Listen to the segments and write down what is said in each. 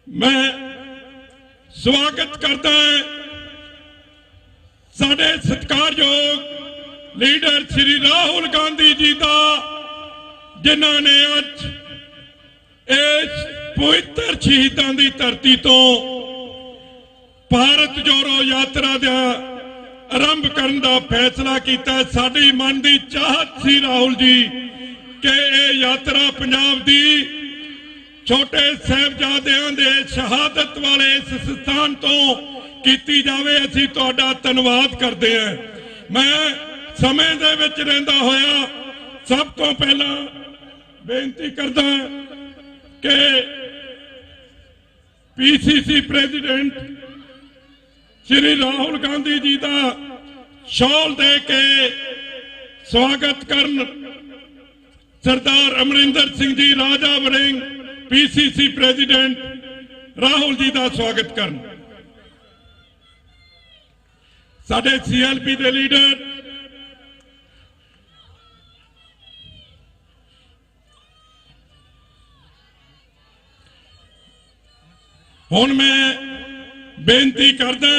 मैं स्वागत करता है साडे सत्कारयोग लीडर श्री राहुल गांधी जी का, जिन्हों ने अज इस पवित्र शहीदों की धरती तो भारत जोड़ो यात्रा का आरंभ करने का फैसला किया। साडी मन की चाहत सी राहुल जी कि यह यात्रा पंजाब की छोटे साहिबजादियां दे शहादत वाले इस स्थान तो की जावे। असीं तुहाडा धन्नवाद करते हैं। मैं समय दे विच रहिंदा होया सब तो पहला बेनती करदा कि पीसीसी प्रेजिडेंट श्री राहुल गांधी जी का शॉल दे के स्वागत करन सरदार अमरिंदर सिंह जी राजा वड़िंग पीसीसी प्रेजिडेंट राहुल जी का स्वागत करन। साडे सीएलपी के लीडर हुण मैं बेनती करदा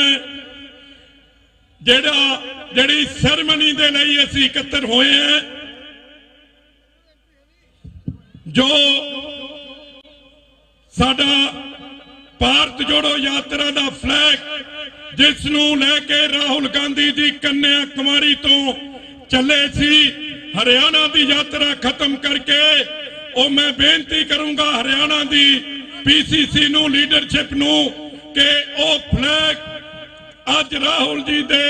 जिहड़ी सैरेमनी दे लई असीं इकट्ठे होए हैं, जो साडा भारत जोड़ो यात्रा का फ्लैग जिसनूं लैके राहुल गांधी जी कन्या कुमारी तो चले सी हरियाणा की यात्रा खत्म करके, और मैं बेनती करूंगा हरियाणा की पीसीसी नूं लीडरशिप नूं कि ओ फ्लैग अज राहुल जी दे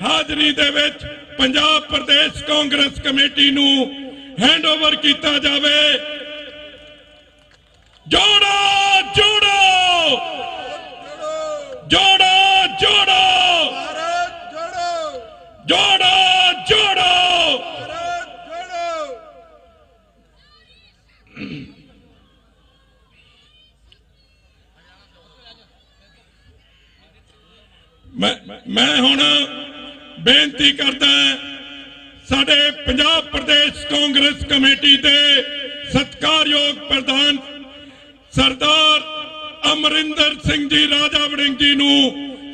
हाजरी दे विच पंजाब प्रदेश कांग्रेस कमेटी नूं हैंडओवर किया जावे। जोड़ो जोड़ो जोड़ो जोड़ो जोड़ो जोड़ो मैं हुण बेनती करदा साडे पंजाब प्रदेश कांग्रेस कमेटी के सत्कारयोग प्रधान सरदार अमरिंदर सिंह जी राजा वड़िंग जी नूं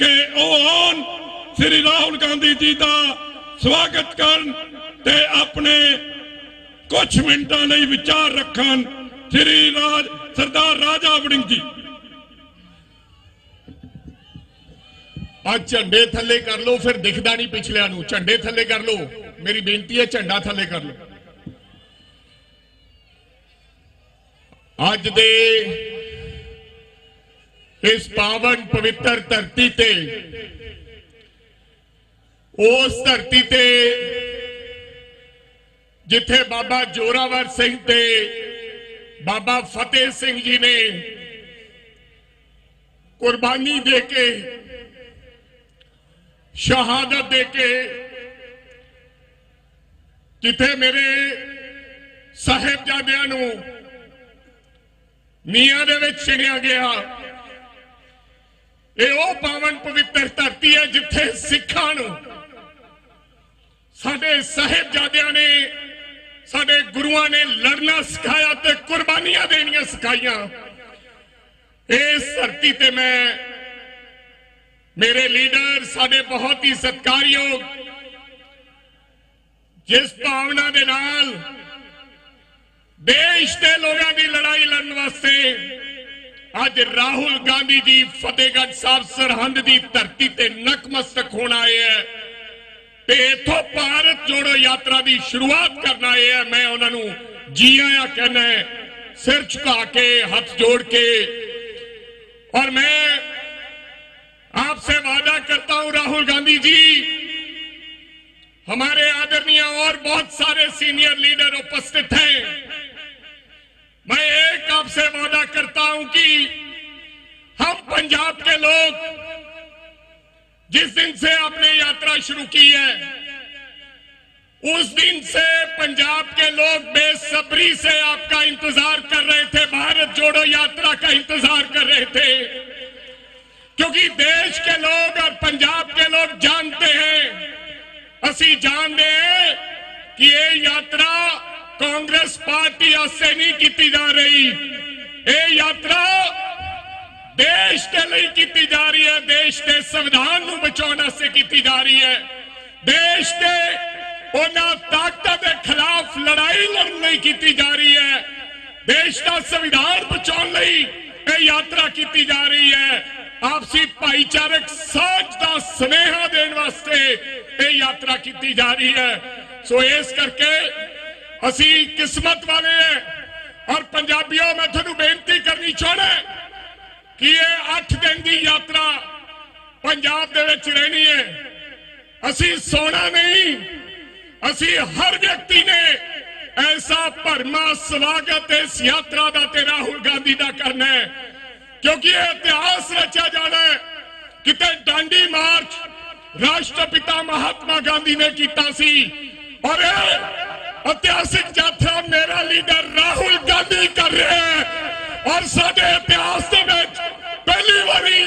कि ओन श्री राहुल गांधी जी का स्वागत करन ते अपने कुछ मिनटां लई विचार रखन। सरदार राजा वड़िंग जी आज झंडे थले कर लो, फिर दिखदा नहीं पिछलियां नूं। झंडे थले कर लो, मेरी बेनती है झंडा थले कर लो। अज दे इस पावन पवित्र धरती ते, उस धरती ते जिथे बाबा जोरावर सिंह ते बाबा फतेह सिंह जी ने कुर्बानी दे के शहादत दे के, जिथे मेरे साहिबजादियां नूं नीआं दे विच छिड़िया गया, ये पावन पवित्र धरती है जिथे सिखां नूं साडे साहिबजादियां ने, साडे गुरुआं ने लड़ना सिखाया ते कुर्बानियां देनियां सिखाइयां। इस धरती ते मैं मेरे लीडर साडे बहुत ही सत्कारयोग जिस भावना दे नाल देश के लोगों की लड़ाई लड़न वास्ते अज राहुल गांधी जी फतेहगढ़ साहब सरहंद की धरती ते नकमस्तक होना है ते इथों भारत जोड़ो यात्रा की शुरुआत करना है। मैं उन्होंने जी आया कहना है, सिर झुका के हाथ जोड़ के, और मैं आपसे वादा करता हूं राहुल गांधी जी, हमारे आदरणीय और बहुत सारे सीनियर लीडर उपस्थित हैं। मैं एक आपसे वादा करता हूं कि हम पंजाब के लोग जिस दिन से आपने यात्रा शुरू की है, उस दिन से पंजाब के लोग बेसब्री से आपका इंतजार कर रहे थे, भारत जोड़ो यात्रा का इंतजार कर रहे थे, क्योंकि देश के लोग और पंजाब के लोग जानते हैं, असी जानते हैं कि ये यात्रा कांग्रेस पार्टी से नहीं की जा रही। ये यात्रा देश के लिए की जा रही है, देश के संविधान को बचाने से की जा रही है, देश के उन्होंने ताकत के खिलाफ लड़ाई लड़ने की जा रही है, देश का संविधान बचाने ये यात्रा की जा रही है, आपसी भाईचारक साझ का स्नेहा देने वास्ते ये यात्रा की जा रही है। सो इस करके असी किस्मत वाले हैं। और पंजाबियों मैं थानू बेनती करनी चाहना कि ये 8 दिन की यात्रा पंजाब दे विच रहनी है। असी सोना नहीं, असी हर व्यक्ति ने ऐसा भरमा स्वागत इस यात्रा का ते राहुल गांधी का करना है, क्योंकि यह इतिहास रचा जाना है। किते डांडी मार्च राष्ट्रपिता महात्मा गांधी ने किया सी, और ऐतिहासिक यात्रा मेरा लीडर राहुल गांधी कर रहे हैं। और साडे इतिहास के पहली बारी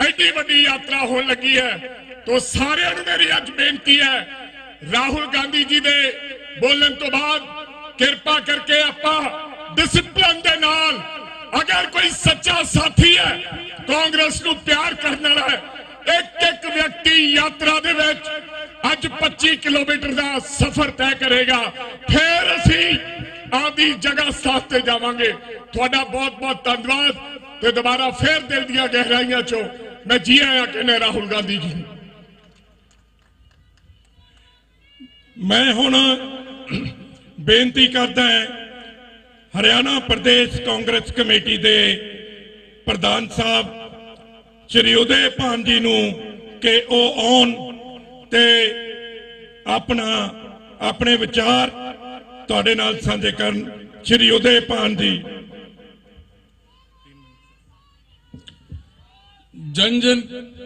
एडी बड़ी यात्रा होने लगी है। तो सारे मेरी अज बेनती है, राहुल गांधी जी दे बोलन तो बाद कृपा करके आपा डिसिप्लिन दे नाल, अगर कोई सच्चा साथी है कांग्रेस को प्यार करने वाला है, एक एक व्यक्ति यात्रा दे विच अज 25 किलोमीटर का सफर तय करेगा, फिर असी आदि जगह साथ ते जावांगे। थोड़ा बहुत बहुत धन्यवाद। तो दोबारा फिर दिल दिया गहराइयां चो मैं जी आया कहने राहुल गांधी जी। मैं हुण बेनती करदा है हरियाणा प्रदेश कांग्रेस कमेटी के प्रधान साहब श्री उदय भान जी नूं कि वह आउण ते अपने विचार तुहाडे नाल साझे करन। श्री उदय भान जी। जन जन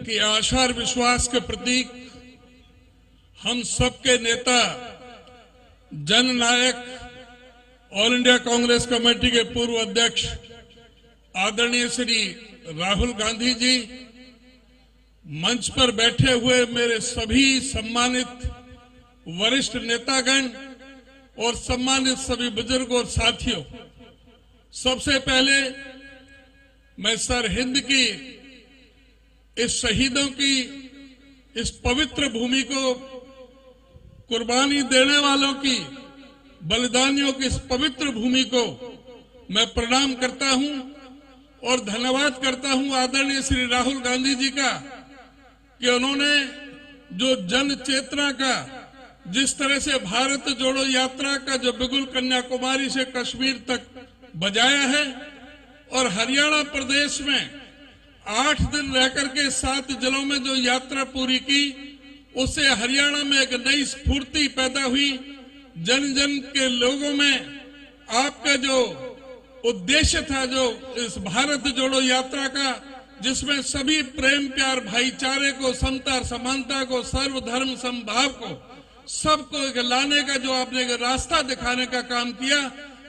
की आशा और विश्वास के प्रतीक हम सबके नेता जननायक ऑल इंडिया कांग्रेस कमेटी के पूर्व अध्यक्ष आदरणीय श्री राहुल गांधी जी, मंच पर बैठे हुए मेरे सभी सम्मानित वरिष्ठ नेतागण और सम्मानित सभी बुजुर्ग और साथियों, सबसे पहले मैं सरहिंद की इस शहीदों की इस पवित्र भूमि को कुर्बानी देने वालों की, बलिदानियों की इस पवित्र भूमि को मैं प्रणाम करता हूं और धन्यवाद करता हूं आदरणीय श्री राहुल गांधी जी का कि उन्होंने जो जन चेतना का, जिस तरह से भारत जोड़ो यात्रा का जो बिगुल कन्याकुमारी से कश्मीर तक बजाया है, और हरियाणा प्रदेश में 8 दिन रहकर के 7 जिलों में जो यात्रा पूरी की, उससे हरियाणा में एक नई स्फूर्ति पैदा हुई। जन जन के लोगों में आपका जो उद्देश्य था, जो इस भारत जोड़ो यात्रा का, जिसमें सभी प्रेम प्यार भाईचारे को, समता समानता को, सर्वधर्म समभाव को, सबको लाने का जो आपने रास्ता दिखाने का काम किया,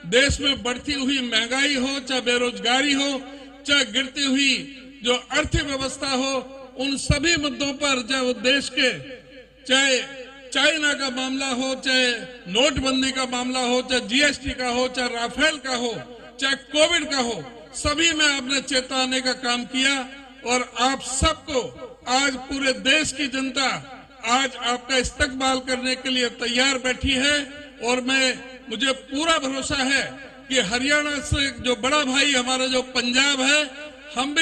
देश में बढ़ती हुई महंगाई हो, चाहे बेरोजगारी हो, चाहे गिरती हुई जो अर्थव्यवस्था हो, उन सभी मुद्दों पर, चाहे वो देश के, चाहे चाइना का मामला हो, चाहे नोटबंदी का मामला हो, चाहे जीएसटी का हो, चाहे राफेल का हो, चाहे कोविड का हो, सभी में आपने चेताने का काम किया। और आप सबको आज पूरे देश की जनता आज आपका इस्तकबाल करने के लिए तैयार बैठी है। और मुझे पूरा भरोसा है कि हरियाणा से जो बड़ा भाई हमारा जो पंजाब है, हम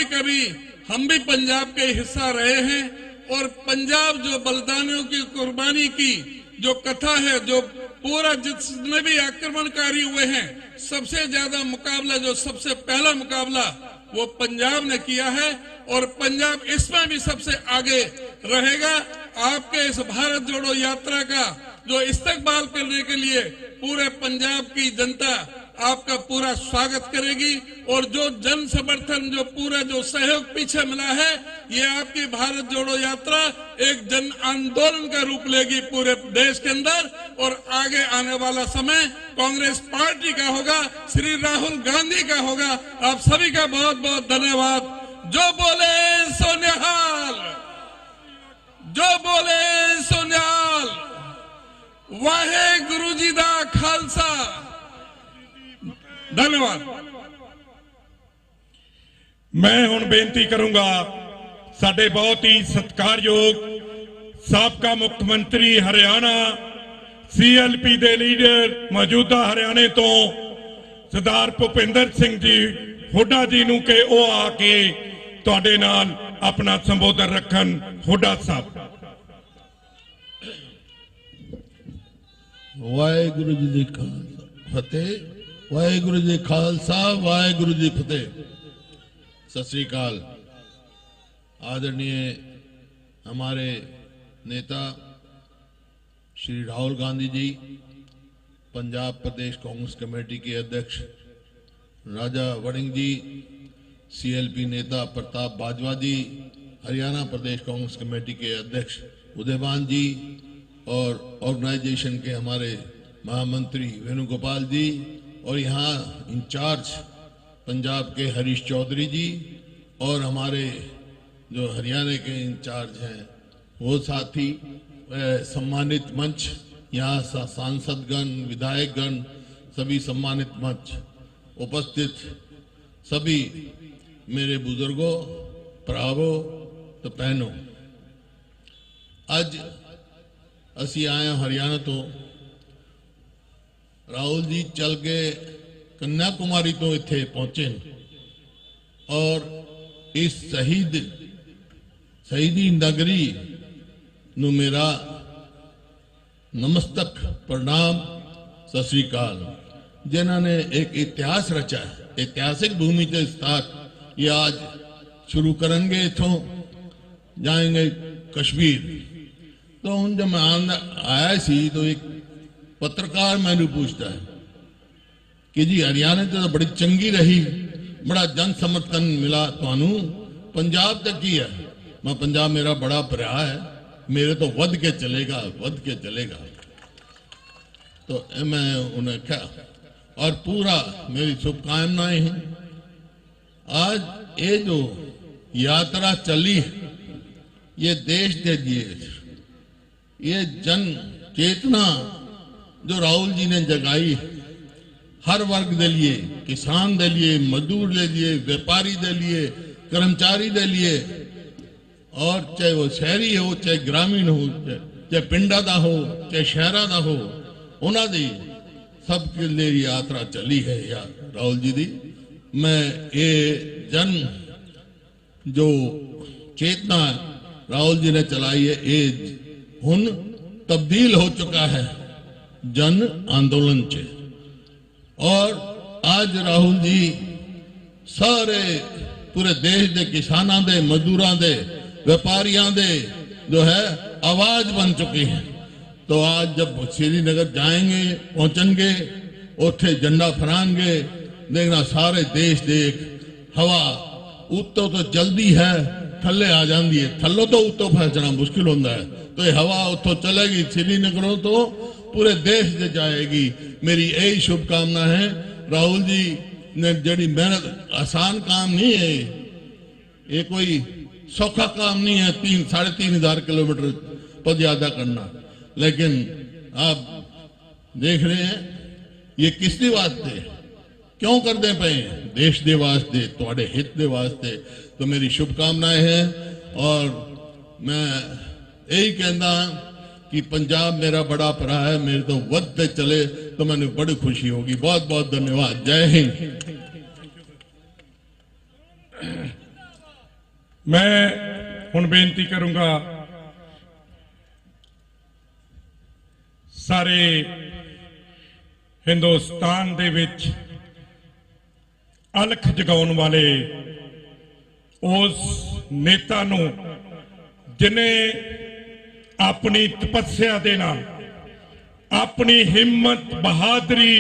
भी पंजाब के हिस्सा रहे हैं। और पंजाब जो बलिदानियों की कुर्बानी की जो कथा है, जो पूरा जितने भी आक्रमणकारी हुए हैं, सबसे ज्यादा मुकाबला, जो सबसे पहला मुकाबला वो पंजाब ने किया है, और पंजाब इसमें भी सबसे आगे रहेगा। आपके इस भारत जोड़ो यात्रा का जो इस्तकबाल करने के लिए पूरे पंजाब की जनता आपका पूरा स्वागत करेगी। और जो जन समर्थन, जो पूरा जो सहयोग पीछे मिला है, ये आपकी भारत जोड़ो यात्रा एक जन आंदोलन का रूप लेगी पूरे देश के अंदर। और आगे आने वाला समय कांग्रेस पार्टी का होगा, श्री राहुल गांधी का होगा। आप सभी का बहुत बहुत धन्यवाद। जो बोले सो निहाल, जो बोले सो निहाल। वाहे गुरु जी दा खालसा। धन्यवाद। मैं हुण बेनती करूंगा साडे बहुत ही सत्कारयोग साबका मुख्य मंत्री हरियाणा CLP दे लीडर मौजूदा हरियाणे तो सरदार भुपिंदर सिंह जी हुड्डा जी नूं कि वो आके तुहाडे नाल अपना संबोधन रखन। हुड्डा साहब। वाहेगुरु जी दी फतेह। वाहेगुरु जी खालसा वाहेगुरु जी फतेह। सत श्री अकाल। आदरणीय हमारे नेता श्री राहुल गांधी जी, पंजाब प्रदेश कांग्रेस कमेटी के अध्यक्ष राजा वड़िंग जी, CLP नेता प्रताप बाजवा जी, हरियाणा प्रदेश कांग्रेस कमेटी के अध्यक्ष उदयभान जी और ऑर्गेनाइजेशन के हमारे महामंत्री वेणुगोपाल जी और यहाँ इंचार्ज पंजाब के हरीश चौधरी जी और हमारे जो हरियाणा के इंचार्ज हैं वो साथी, सम्मानित मंच, यहाँ सांसदगण, विधायकगण, सभी सम्मानित मंच, उपस्थित सभी मेरे बुजुर्गों, भरावों तो बहनों, आज असी आए हरियाणा तो राहुल जी चल के कन्याकुमारी तो इत्थे पहुंचे और इस शहीदी नगरी नू मेरा नमस्तक प्रणाम, सत श्री अकाल। जिन्होंने एक इतिहास रचा है, ऐतिहासिक भूमि के साथ ये आज शुरू करेंगे, इथों जाएंगे कश्मीर। तो हूँ जब मैं आया सी तो एक पत्रकार मैंने पूछता है कि जी हरियाणा तो बड़ी चंगी रही, बड़ा जन समर्थन मिला थानू, पंजाब तक की है। मैं पंजाब मेरा बड़ा भरा है, मेरे तो वध के चलेगा, वध के चलेगा। तो मैं उन्हें कहा और पूरा मेरी शुभकामनाएं हैं। आज ये जो यात्रा चली है, ये देश के लिए, ये जन चेतना जो राहुल जी ने जगाई, हर वर्ग के लिए, किसान के लिए, मजदूर के लिए, व्यापारी के लिए, कर्मचारी के लिए, और चाहे वो शहरी हो, चाहे ग्रामीण हो, चाहे पिंडा का हो, चाहे शहरा का हो, उन्होंने सबके लिए यात्रा चली है या राहुल जी दी। मैं ये जन जो चेतना राहुल जी ने चलाई है, ये हुन तब्दील हो चुका है जन आंदोलन च। और आज राहुल जी सारे पूरे देश के किसानों के, मजदूरों के, व्यापारियों दे जो है आवाज बन चुकी है। तो आज जब श्रीनगर जाएंगे, पहुंचेंगे, उठे झंडा फहराएंगे, देखना सारे देश देख, हवा उत्तों तो जल्दी है, थल्ले आ जाती है, थल्लों तो उत्तों पहुंचना मुश्किल होता है, तो ये हवा उत्तों चलेगी श्रीनगरों तो पूरे देश से जाएगी। मेरी यही शुभकामना है। राहुल जी ने जड़ी मेहनत, आसान काम नहीं है, ये कोई सौखा काम नहीं है 3,500 किलोमीटर पद यात्रा करना, लेकिन आप देख रहे हैं ये किसके वास्ते क्यों करते पे, देश के वास्ते, तुम्हारे हित के वास्ते। तो मेरी शुभकामनाएं हैं और मैं यही कहना कि पंजाब मेरा बड़ा भरा है, मेरे तो वधते चले तो मैंने बड़ी खुशी होगी। बहुत बहुत धन्यवाद। जय हिंद। मैं हुण बेनती करूंगा सारे हिंदुस्तान दे विच अलख जगाउण वाले उस नेता नूं जिन्हें अपनी तपस्या दे नाल, अपनी हिम्मत बहादुरी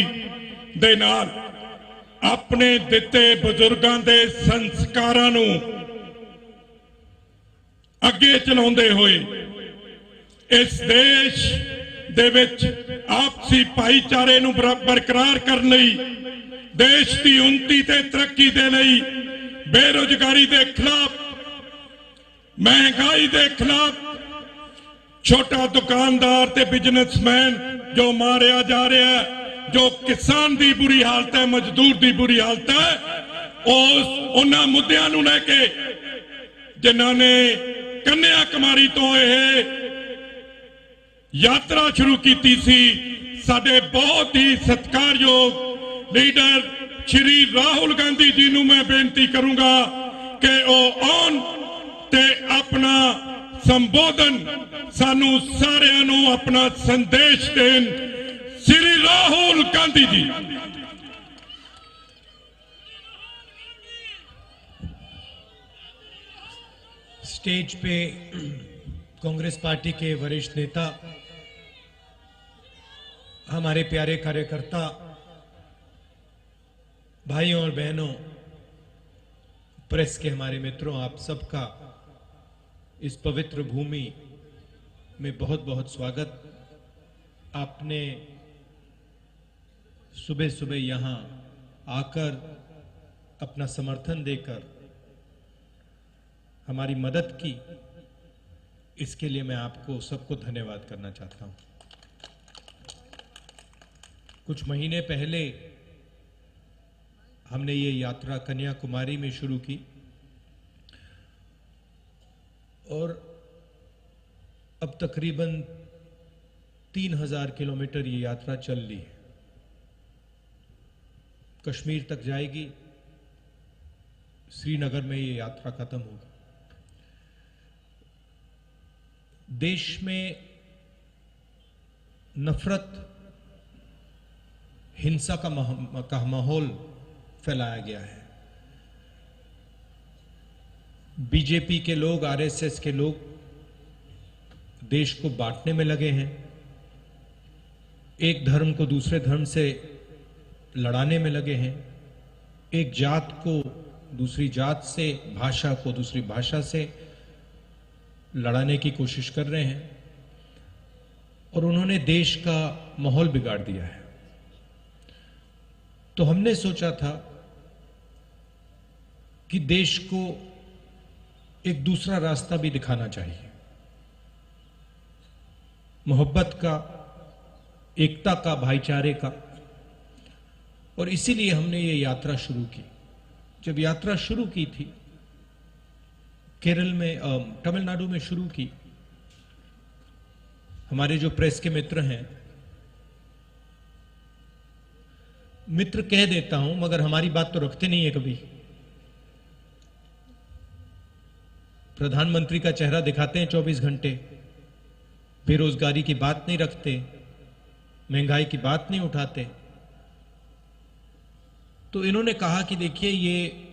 दे नाल, अपने दिते बुजुर्गां दे संस्कारां नूं अगे चलाउंदे होए इस देश दे विच आपसी भाईचारे नूं बरकरार करन लई, देश की उन्नति ते तरक्की दे लई, बेरोजगारी दे खिलाफ, महंगाई दे खिलाफ, छोटा दुकानदार ते बिजनेसमैन जो मारिया जा रहा है, जो किसान की बुरी हालत है, मजदूर की बुरी हालत है, ਉਹਨਾਂ ਮੁੱਦਿਆਂ ਨੂੰ ਲੈ ਕੇ ਜਿਨ੍ਹਾਂ ਨੇ ਕੰਨਿਆ ਕੁਮਾਰੀ ਤੋਂ ਇਹ ਯਾਤਰਾ ਸ਼ੁਰੂ ਕੀਤੀ ਸੀ। ਸਾਡੇ ਬਹੁਤ ਹੀ ਸਤਿਕਾਰਯੋਗ ਲੀਡਰ ਸ਼੍ਰੀ ਰਾਹੁਲ ਗਾਂਧੀ ਜੀ ਨੂੰ ਮੈਂ ਬੇਨਤੀ ਕਰੂੰਗਾ ਕਿ ਉਹ ਆਉਣ ਤੇ ਆਪਣਾ ਸੰਬੋਧਨ ਸਾਨੂੰ ਸਾਰਿਆਂ ਨੂੰ ਆਪਣਾ ਸੰਦੇਸ਼ ਦੇਣ। श्री राहुल गांधी जी। स्टेज पे कांग्रेस पार्टी के वरिष्ठ नेता, हमारे प्यारे कार्यकर्ता, भाइयों और बहनों, प्रेस के हमारे मित्रों, आप सबका इस पवित्र भूमि में बहुत बहुत स्वागत। आपने सुबह सुबह यहां आकर अपना समर्थन देकर हमारी मदद की, इसके लिए मैं आपको सबको धन्यवाद करना चाहता हूं। कुछ महीने पहले हमने ये यात्रा कन्याकुमारी में शुरू की और अब तकरीबन 3000 किलोमीटर ये यात्रा चल ली है। कश्मीर तक जाएगी, श्रीनगर में ये यात्रा खत्म होगी। देश में नफरत, हिंसा का माहौल फैलाया गया है। बीजेपी के लोग, आरएसएस के लोग देश को बांटने में लगे हैं, एक धर्म को दूसरे धर्म से लड़ाने में लगे हैं, एक जात को दूसरी जात से, भाषा को दूसरी भाषा से लड़ाने की कोशिश कर रहे हैं और उन्होंने देश का माहौल बिगाड़ दिया है। तो हमने सोचा था कि देश को एक दूसरा रास्ता भी दिखाना चाहिए, मोहब्बत का, एकता का, भाईचारे का। और इसीलिए हमने ये यात्रा शुरू की। जब यात्रा शुरू की थी, केरल में, तमिलनाडु में शुरू की, हमारे जो प्रेस के मित्र हैं, मित्र कह देता हूं मगर हमारी बात तो रखते नहीं है कभी। प्रधानमंत्री का चेहरा दिखाते हैं 24 घंटे, बेरोजगारी की बात नहीं रखते, महंगाई की बात नहीं उठाते। तो इन्होंने कहा कि देखिए ये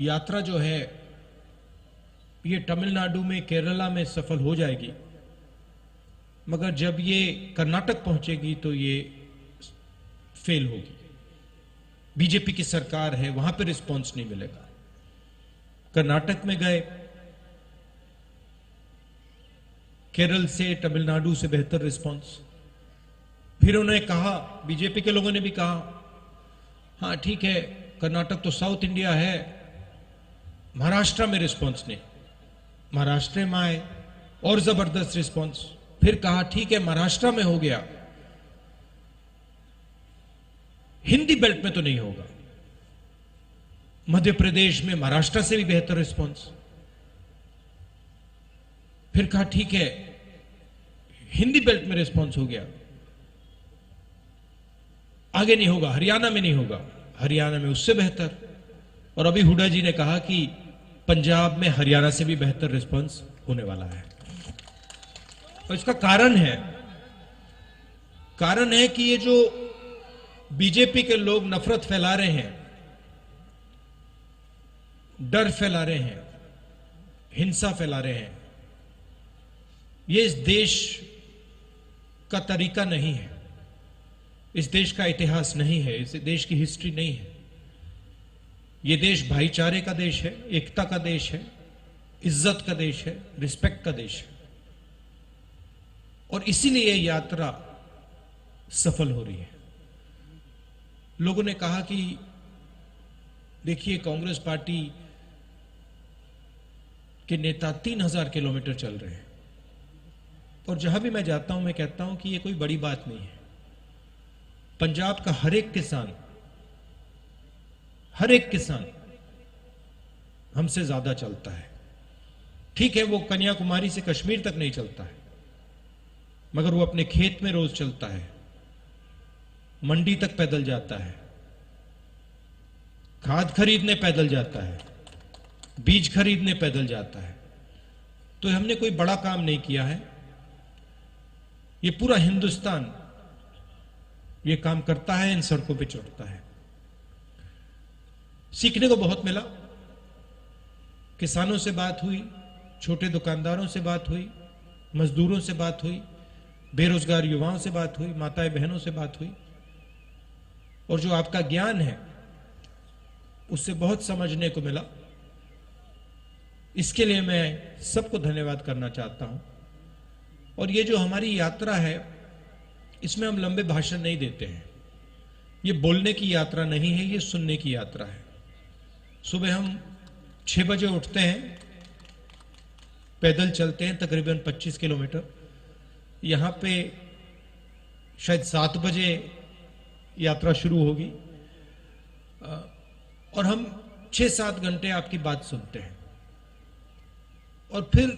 यात्रा जो है ये तमिलनाडु में, केरला में सफल हो जाएगी, मगर जब ये कर्नाटक पहुंचेगी तो ये फेल होगी। बीजेपी की सरकार है, वहां पे रिस्पांस नहीं मिलेगा। कर्नाटक में गए, केरल से, तमिलनाडु से बेहतर रिस्पांस। फिर उन्होंने कहा, बीजेपी के लोगों ने भी कहा, हाँ ठीक है, कर्नाटक तो साउथ इंडिया है, महाराष्ट्र में रिस्पांस नहीं। महाराष्ट्र में आए और जबरदस्त रिस्पांस। फिर कहा ठीक है, महाराष्ट्र में हो गया, हिंदी बेल्ट में तो नहीं होगा। मध्य प्रदेश में महाराष्ट्र से भी बेहतर रिस्पांस। फिर कहा ठीक है, हिंदी बेल्ट में रिस्पांस हो गया, आगे नहीं होगा, हरियाणा में नहीं होगा, हरियाणा में उससे बेहतर। और अभी हुड्डा जी ने कहा कि पंजाब में हरियाणा से भी बेहतर रिस्पांस होने वाला है। और इसका कारण है कि ये जो बीजेपी के लोग नफरत फैला रहे हैं, डर फैला रहे हैं, हिंसा फैला रहे हैं, ये इस देश का तरीका नहीं है, इस देश का इतिहास नहीं है, इस देश की हिस्ट्री नहीं है। ये देश भाईचारे का देश है, एकता का देश है, इज्जत का देश है, रिस्पेक्ट का देश है। और इसीलिए ये यात्रा सफल हो रही है। लोगों ने कहा कि देखिए, कांग्रेस पार्टी के नेता 3000 किलोमीटर चल रहे हैं, और जहां भी मैं जाता हूं मैं कहता हूं कि ये कोई बड़ी बात नहीं है। पंजाब का हर एक किसान हमसे ज्यादा चलता है। ठीक है, वो कन्याकुमारी से कश्मीर तक नहीं चलता है, मगर वो अपने खेत में रोज चलता है, मंडी तक पैदल जाता है, खाद खरीदने पैदल जाता है, बीज खरीदने पैदल जाता है। तो हमने कोई बड़ा काम नहीं किया है, ये पूरा हिंदुस्तान ये काम करता है, इन सड़कों पे चढ़ता है। सीखने को बहुत मिला। किसानों से बात हुई, छोटे दुकानदारों से बात हुई, मजदूरों से बात हुई, बेरोजगार युवाओं से बात हुई, माताएं बहनों से बात हुई, और जो आपका ज्ञान है उससे बहुत समझने को मिला। इसके लिए मैं सबको धन्यवाद करना चाहता हूं। और ये जो हमारी यात्रा है, इसमें हम लंबे भाषण नहीं देते हैं। ये बोलने की यात्रा नहीं है, ये सुनने की यात्रा है। सुबह हम 6 बजे उठते हैं, पैदल चलते हैं तकरीबन 25 किलोमीटर। यहां पे शायद 7 बजे यात्रा शुरू होगी, और हम 6-7 घंटे आपकी बात सुनते हैं, और फिर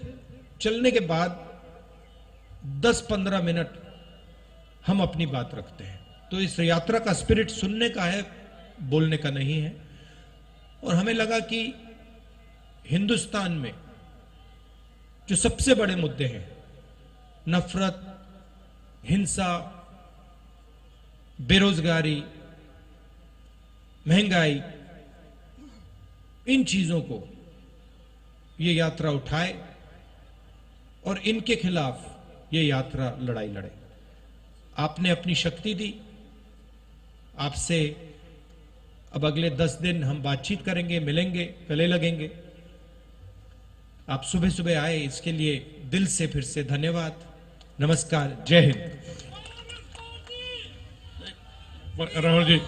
चलने के बाद 10-15 मिनट हम अपनी बात रखते हैं। तो इस यात्रा का स्पिरिट सुनने का है, बोलने का नहीं है। और हमें लगा कि हिंदुस्तान में जो सबसे बड़े मुद्दे हैं, नफरत, हिंसा, बेरोजगारी, महंगाई, इन चीजों को ये यात्रा उठाए और इनके खिलाफ ये यात्रा लड़ाई लड़े। आपने अपनी शक्ति दी। आपसे अब अगले 10 दिन हम बातचीत करेंगे, मिलेंगे, गले लगेंगे। आप सुबह सुबह आए, इसके लिए दिल से फिर से धन्यवाद। नमस्कार, जय हिंद। राहुल जी,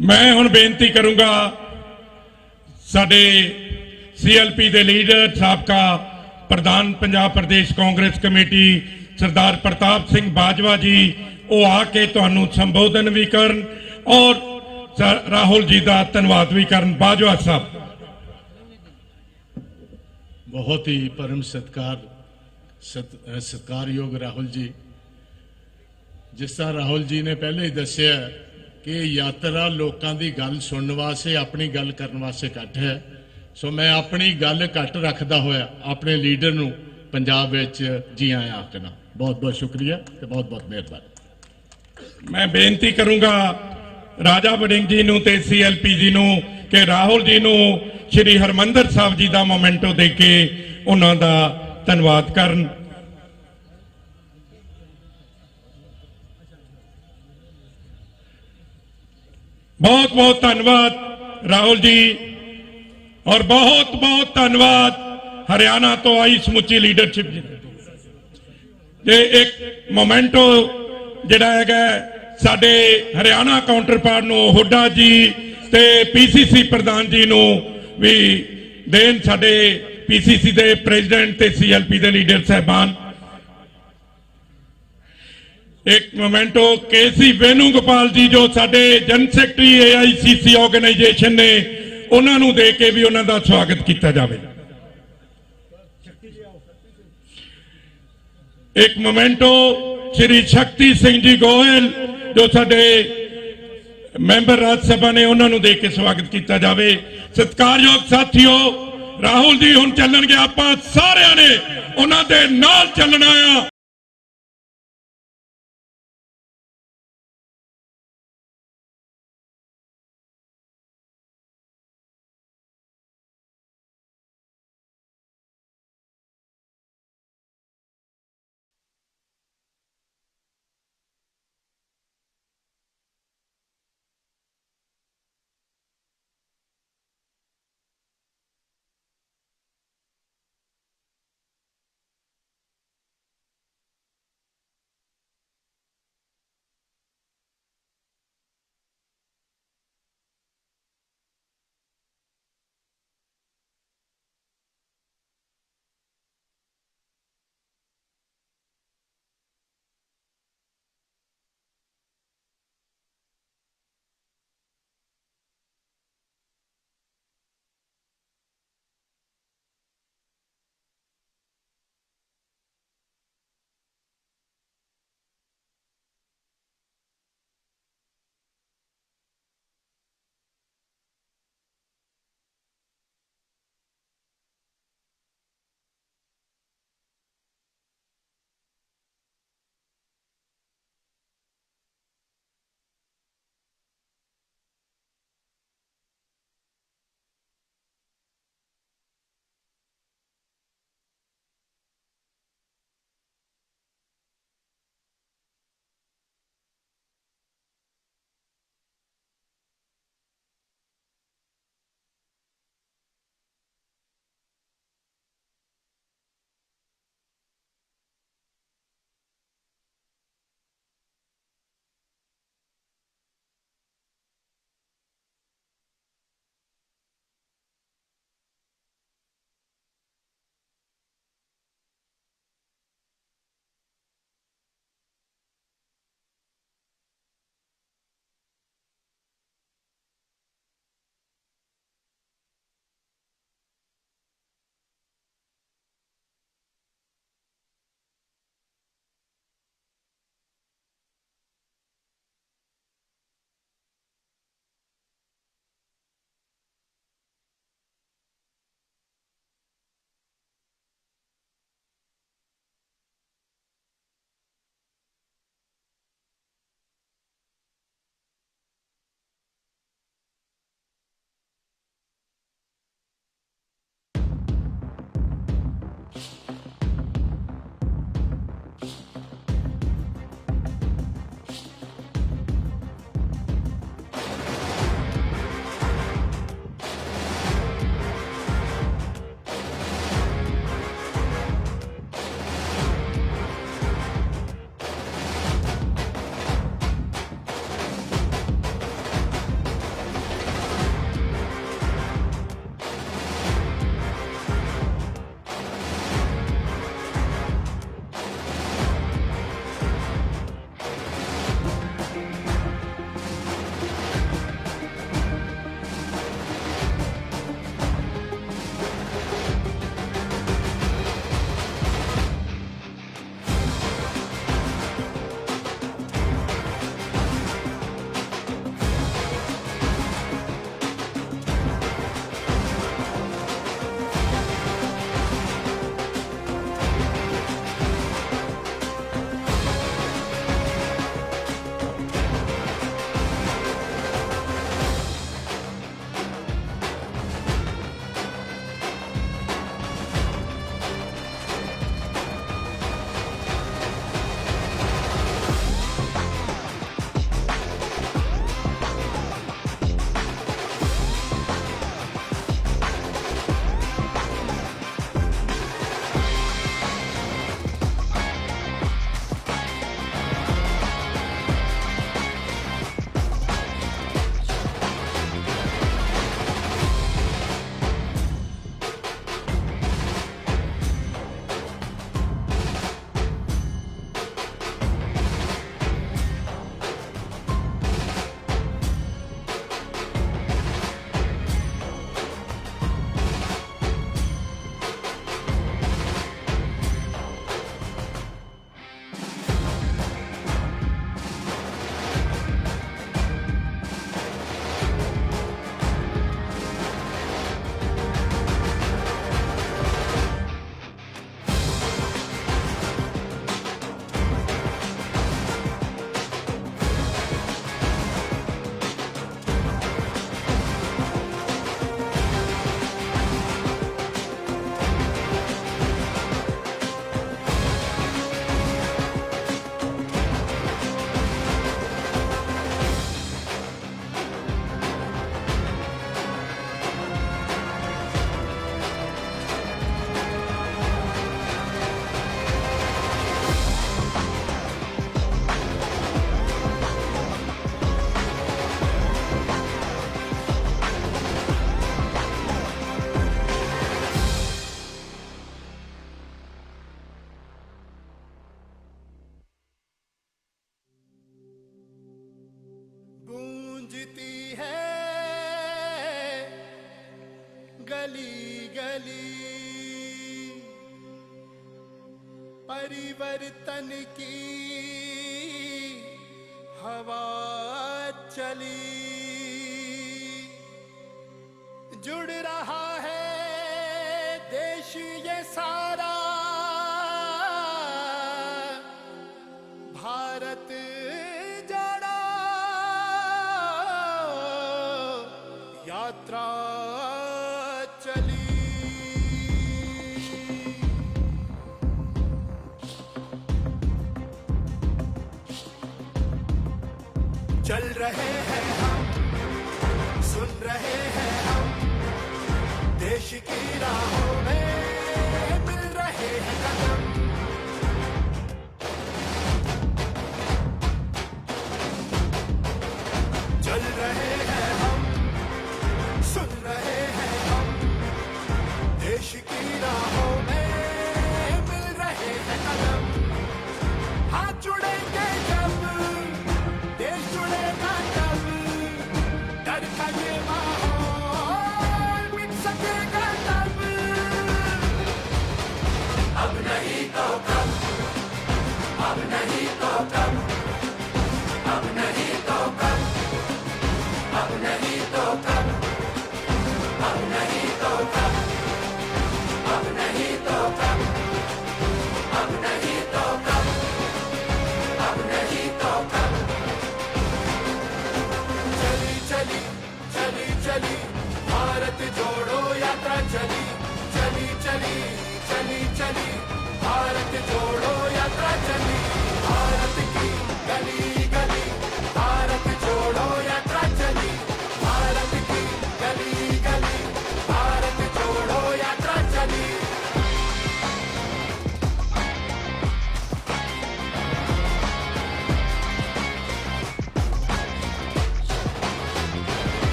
मैं हुण बेनती करूंगा साडे सीएलपी के लीडर साबका प्रधान पंजाब प्रदेश कांग्रेस कमेटी सरदार प्रताप सिंह बाजवा जी, वो आके तुहानू संबोधन भी करन और राहुल जी का धन्यवाद भी करन। बाजवा साहब। बहुत ही परम सत्कारयोग राहुल जी, जिस तरह राहुल जी ने पहले ही दसिया कि यात्रा लोगों की गल सुनने वास्ते, अपनी गल करने वास्ते घट है। सो मैं अपनी गल घट रखता होया अपने लीडर नू पंजाब विच जी आया आखना। बहुत बहुत शुक्रिया, बहुत बहुत मेहरबानी। मैं बेनती करूंगा राजा वड़िंग जी नू ते सीएलपी जी नू कि राहुल जी नू श्री हरमंदर साहब जी का मोमेंटो दे के उन्हों का धन्यवाद करन। बहुत बहुत धन्यवाद राहुल जी, और बहुत बहुत धन्यवाद हरियाणा तो आई समुची लीडरशिप जी। ये एक मोमेंटो जिहड़ा हैगा साडे हरियाणा काउंटर पार्ट नू हुड्डा जी ते पीसीसी प्रधान जी नू भी देन, साडे पीसीसी दे प्रेजिडेंट ते सीएलपी दे लीडर साहबान। एक मोमेंटो केसी वेणुगोपाल जी जो साडे जन सैकटरी एआईसीसी ऑर्गेनाइजेशन ने, उन्होंने दे के भी उन्होंने स्वागत किया जाए। एक मोमेंटो श्री शक्ति सिंह जी गोयल जो साडे मैंबर राज्यसभा ने, उन्होंने दे के स्वागत किया जाए। सत्कारयोग साथियों, राहुल जी हुण चलणगे, आपां सारिआं ने उन्हां दे नाल चलना आ। गली गली परिवर्तन की हवा चली, जुड़ रहा है देश ये सारा, भारत जोड़ो यात्रा चली। चल रहे हैं हम, सुन रहे हैं हम, देश की राहों में मिल रहे हैं कदम। चल रहे हैं हम, सुन रहे हैं हम, देश की राहों में मिल रहे हैं कदम। हाथ जुड़ेंगे जब, देश जुड़ेगा तब, डर का ये माहौल मिट सकेगा तब। अब नहीं तो कब, अब नहीं तो कब, अब नहीं तो कब, अब नहीं तो कब, अब नहीं तो कब, अब नहीं तो कब, अब नहीं तो कब, अब नहीं तो कब। चली चली चली चली भारत जोड़ो यात्रा चली, चली चली चली चली भारत जोड़ो